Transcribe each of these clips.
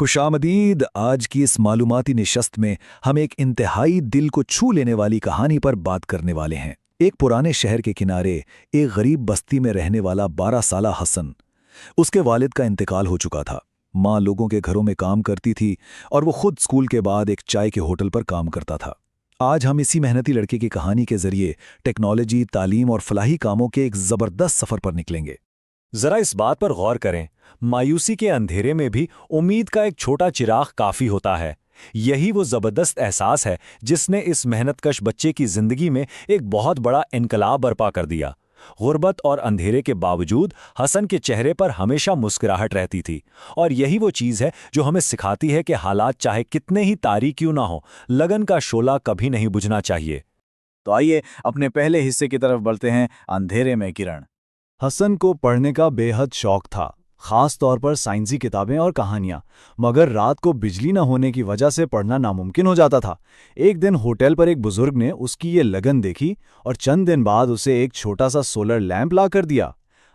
खुशामदीद। आज की इस मालूमाती निशस्त में हम एक इंतहाई दिल को छू लेने वाली कहानी पर बात करने वाले हैं। एक पुराने शहर के किनारे एक गरीब बस्ती में रहने वाला 12 साला हसन। उसके वालिद का इंतकाल हो चुका था। माँ लोगों के घरों में काम करती थी और वो खुद स्कूल के बाद एक चाय के होटल पर काम करता था। आज हम इसी मेहनती लड़के की कहानी के जरिए टेक्नोलॉजी, तालीम और फलाही कामों के एक जबरदस्त सफर पर निकलेंगे। जरा इस बात पर गौर करें, मायूसी के अंधेरे में भी उम्मीद का एक छोटा चिराग काफी होता है। यही वो जबरदस्त एहसास है जिसने इस मेहनतकश बच्चे की जिंदगी में एक बहुत बड़ा इनकलाब बर्पा कर दिया। गुर्बत और अंधेरे के बावजूद हसन के चेहरे पर हमेशा मुस्कुराहट रहती थी, और यही वो चीज है जो हमें सिखाती है कि हालात चाहे कितने ही तारीक क्यों ना हो, लगन का शोला कभी नहीं बुझना चाहिए। तो आइए अपने पहले हिस्से की तरफ बढ़ते हैं, अंधेरे में किरण। हसन को पढ़ने का बेहद शौक था, खास तौर पर साइंसी किताबें और कहानियां, मगर रात को बिजली न होने की वजह से पढ़ना नामुमकिन हो जाता था। एक दिन होटल पर एक बुजुर्ग ने उसकी ये लगन देखी और चंद दिन बाद उसे एक छोटा सा सोलर लैंप ला कर दिया।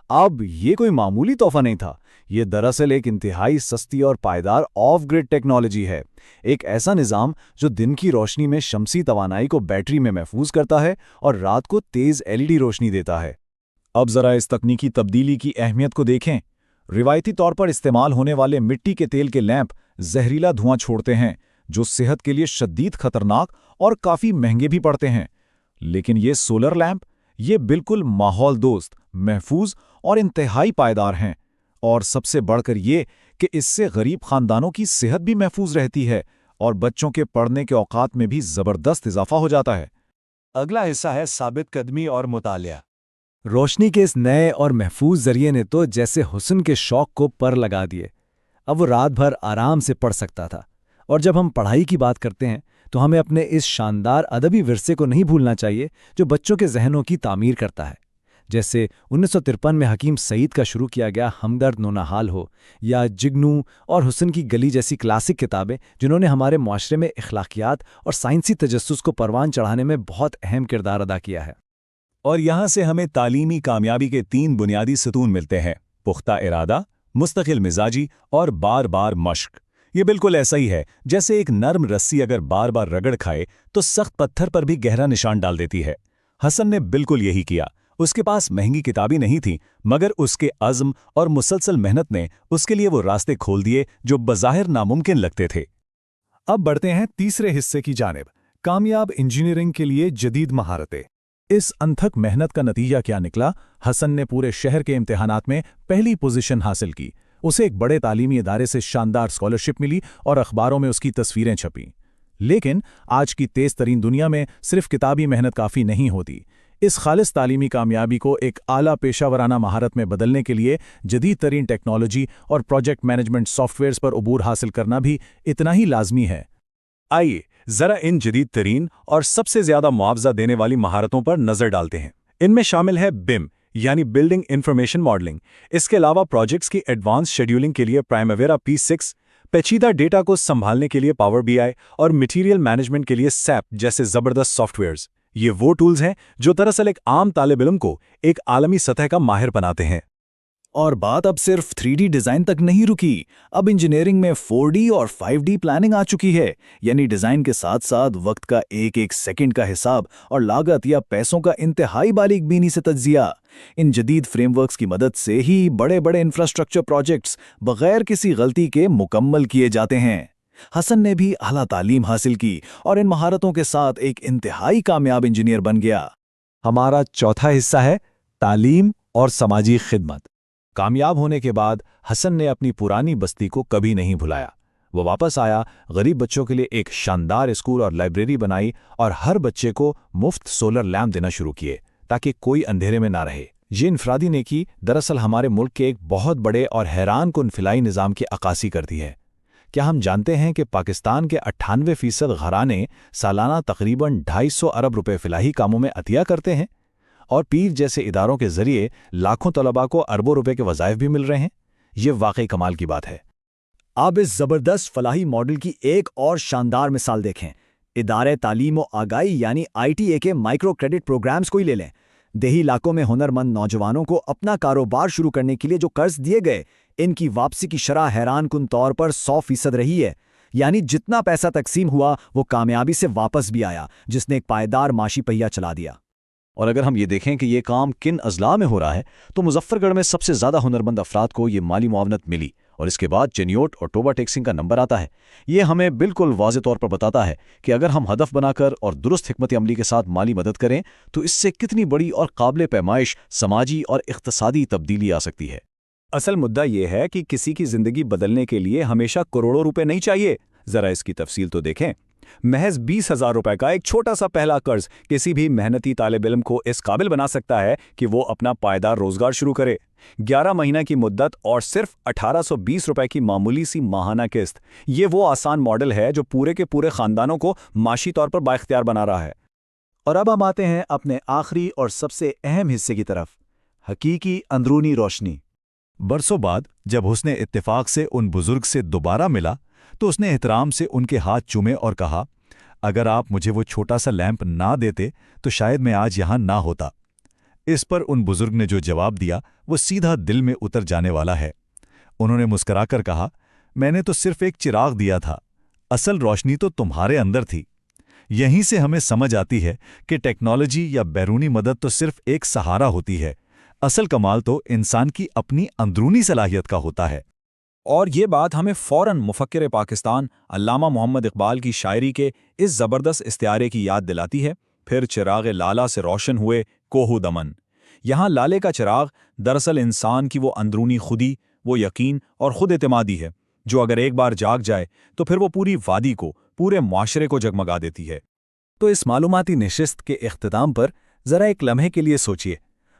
अब ये कोई मामूली तोहफा नहीं था, ये दरअसल एक इंतहाई सस्ती और पायदार ऑफ ग्रिड टेक्नोलॉजी है। एक ऐसा निज़ाम जो दिन की रोशनी में शमसी तवानाई को बैटरी में महफूज करता है और रात को तेज एलईडी रोशनी देता है। अब जरा इस तकनीकी तब्दीली की अहमियत को देखें। रिवायती तौर पर इस्तेमाल होने वाले मिट्टी के तेल के लैंप जहरीला धुआं छोड़ते हैं, जो सेहत के लिए शदीद खतरनाक और काफ़ी महंगे भी पड़ते हैं। लेकिन ये सोलर लैंप, ये बिल्कुल माहौल दोस्त, महफूज और इंतहाई पायदार हैं। और सबसे बढ़कर ये कि इससे गरीब खानदानों की सेहत भी महफूज रहती है और बच्चों के पढ़ने के औकात में भी ज़बरदस्त इजाफा हो जाता है। अगला हिस्सा है साबित कदमी और मुतालिया। रोशनी के इस नए और महफूज जरिए ने तो जैसे हुस्न के शौक को पर लगा दिए। अब वो रात भर आराम से पढ़ सकता था। और जब हम पढ़ाई की बात करते हैं तो हमें अपने इस शानदार अदबी विरसे को नहीं भूलना चाहिए जो बच्चों के जहनों की तामीर करता है। जैसे 1953 में हकीम सईद का शुरू किया गया हमदर्द नोनाहाल हो, या जिग्नू और हुस्न की गली जैसी क्लासिक किताबें, जिन्होंने हमारे माशरे में इखलाकियात और साइंसी तजस्सुस को परवान चढ़ाने में बहुत अहम किरदार अदा किया है। और यहाँ से हमें तालीमी कामयाबी के 3 बुनियादी सतून मिलते हैं: पुख्ता इरादा, मुस्तकिल मिजाजी और बार बार मश्क। ये बिल्कुल ऐसा ही है जैसे एक नर्म रस्सी अगर बार बार रगड़ खाए तो सख्त पत्थर पर भी गहरा निशान डाल देती है। हसन ने बिल्कुल यही किया। उसके पास महंगी किताबें नहीं थीं, मगर उसके अज़्म और मुसलसल मेहनत ने उसके लिए वो रास्ते खोल दिए जो बज़ाहिर नामुमकिन लगते थे। अब बढ़ते हैं तीसरे हिस्से की जानिब, कामयाब इंजीनियरिंग के लिए जदीद महारतें। इस अनथक मेहनत का नतीजा क्या निकला? हसन ने पूरे शहर के इम्तिहानात में पहली पोजीशन हासिल की। उसे एक बड़े तालीमी इदारे से शानदार स्कॉलरशिप मिली और अखबारों में उसकी तस्वीरें छपीं। लेकिन आज की तेज तरीन दुनिया में सिर्फ किताबी मेहनत काफ़ी नहीं होती। इस खालिस तालीमी कामयाबी को एक आला पेशावराना महारत में बदलने के लिए जदीद तरीन टेक्नोलॉजी और प्रोजेक्ट मैनेजमेंट सॉफ्टवेयर्स पर उबूर हासिल करना भी इतना ही लाजमी है। आइए जरा इन जदीद तरीन और सबसे ज्यादा मुआवजा देने वाली महारतों पर नजर डालते हैं। इनमें शामिल है बिम यानी बिल्डिंग इंफॉर्मेशन मॉडलिंग। इसके अलावा प्रोजेक्ट्स की एडवांस शेड्यूलिंग के लिए प्राइमवेरा P6, पेचीदा डेटा को संभालने के लिए पावर BI और मटीरियल मैनेजमेंट के लिए SAP जैसे जबरदस्त सॉफ्टवेयर्स। ये वो टूल्स हैं जो दरअसल एक आम तालिब इल्म को एक आलमी सतह का माहिर बनाते हैं। और बात अब सिर्फ 3D डिज़ाइन तक नहीं रुकी। अब इंजीनियरिंग में 4D और 5D प्लानिंग आ चुकी है, यानी डिज़ाइन के साथ साथ वक्त का एक एक सेकंड का हिसाब और लागत या पैसों का इंतहाई बारीक बीनी से तज्जिया। इन जदीद फ्रेमवर्क्स की मदद से ही बड़े बड़े इंफ्रास्ट्रक्चर प्रोजेक्ट्स बगैर किसी गलती के मुकम्मल किए जाते हैं। हसन ने भी आला तालीम हासिल की और इन महारतों के साथ एक इंतहाई कामयाब इंजीनियर बन गया। हमारा चौथा हिस्सा है तालीम और समाजी खिदमत। कामयाब होने के बाद हसन ने अपनी पुरानी बस्ती को कभी नहीं भुलाया। वो वापस आया, गरीब बच्चों के लिए एक शानदार स्कूल और लाइब्रेरी बनाई और हर बच्चे को मुफ्त सोलर लैंप देना शुरू किए ताकि कोई अंधेरे में ना रहे। ये इनफरादी नेकी दरअसल हमारे मुल्क के एक बहुत बड़े और हैरान कुन फिलाई निज़ाम की अक्कासी करती है। क्या हम जानते हैं कि पाकिस्तान के 98% घराने सालाना तकरीबन 250 अरब रुपए फिलाही कामों में अतिया करते हैं, और पीर जैसे इदारों के जरिए लाखों तलबा को अरबों रुपए के वज़ाइफ भी मिल रहे हैं। ये वाकई कमाल की बात है। अब इस ज़बरदस्त फलाही मॉडल की एक और शानदार मिसाल देखें। इदारे तालीम व आगाही यानी ITA के माइक्रो क्रेडिट प्रोग्राम्स को ही ले लें। देही इलाकों में हुनरमंद नौजवानों को अपना कारोबार शुरू करने के लिए जो कर्ज दिए गए, ان کی واپسی کی شرح حیران کن طور پر 100% رہی ہے، یعنی جتنا پیسہ تقسیم ہوا وہ کامیابی سے واپس بھی آیا، جس نے ایک پائیدار معاشی پہیہ چلا دیا۔ اور اگر ہم یہ دیکھیں کہ یہ کام کن اضلاع میں ہو رہا ہے تو مظفر گڑھ میں سب سے زیادہ ہنرمند افراد کو یہ مالی معاونت ملی، اور اس کے بعد چنیوٹ اور ٹوبا ٹیکسنگ کا نمبر آتا ہے۔ یہ ہمیں بالکل واضح طور پر بتاتا ہے کہ اگر ہم ہدف بنا کر اور درست حکمت عملی کے ساتھ مالی مدد کریں تو اس سے کتنی بڑی اور قابل پیمائش سماجی اور اقتصادی تبدیلی آ سکتی ہے۔ اصل مدعا یہ ہے کہ کسی کی زندگی بدلنے کے لیے ہمیشہ کروڑوں روپے نہیں چاہیے۔ ذرا اس کی تفصیل تو دیکھیں۔ محض 20,000 روپے کا ایک چھوٹا سا پہلا قرض کسی بھی محنتی طالب علم کو اس قابل بنا سکتا ہے کہ وہ اپنا پائیدار روزگار شروع کرے۔ 11 مہینہ کی مدت اور صرف 1820 روپے کی معمولی سی ماہانہ قسط، یہ وہ آسان ماڈل ہے جو پورے کے پورے خاندانوں کو معاشی طور پر بااختیار بنا رہا ہے۔ اور اب ہم آتے ہیں اپنے آخری اور سب سے اہم حصے کی طرف، حقیقی اندرونی روشنی۔ برسوں بعد جب حسن اتفاق سے ان بزرگ سے دوبارہ ملا تو اس نے احترام سے ان کے ہاتھ چومے اور کہا، اگر آپ مجھے وہ چھوٹا سا لیمپ نہ دیتے تو شاید میں آج یہاں نہ ہوتا۔ اس پر ان بزرگ نے جو جواب دیا وہ سیدھا دل میں اتر جانے والا ہے۔ انہوں نے مسکرا کر کہا، میں نے تو صرف ایک چراغ دیا تھا، اصل روشنی تو تمہارے اندر تھی۔ یہیں سے ہمیں سمجھ آتی ہے کہ ٹیکنالوجی یا بیرونی مدد تو صرف ایک سہارا ہوتی ہے، اصل کمال تو انسان کی اپنی اندرونی صلاحیت کا ہوتا ہے۔ اور یہ بات ہمیں فوراً مفکر پاکستان علامہ محمد اقبال کی شاعری کے اس زبردست استعارے کی یاد دلاتی ہے، پھر چراغ لالا سے روشن ہوئے کوہ دمن۔ یہاں لالے کا چراغ دراصل انسان کی وہ اندرونی خودی، وہ یقین اور خود اعتمادی ہے جو اگر ایک بار جاگ جائے تو پھر وہ پوری وادی کو، پورے معاشرے کو جگمگا دیتی ہے۔ تو اس معلوماتی نشست کے اختتام پر ذرا ایک لمحے کے لیے سوچئے،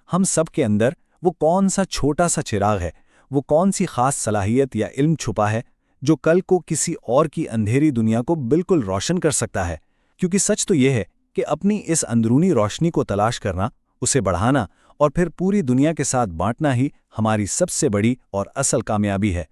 ہم سب کے اندر وہ کون سا چھوٹا سا چراغ ہے، وہ کون سی خاص صلاحیت یا علم چھپا ہے جو کل کو کسی اور کی اندھیری دنیا کو بالکل روشن کر سکتا ہے؟ کیونکہ سچ تو یہ ہے کہ اپنی اس اندرونی روشنی کو تلاش کرنا، اسے بڑھانا اور پھر پوری دنیا کے ساتھ بانٹنا ہی ہماری سب سے بڑی اور اصل کامیابی ہے۔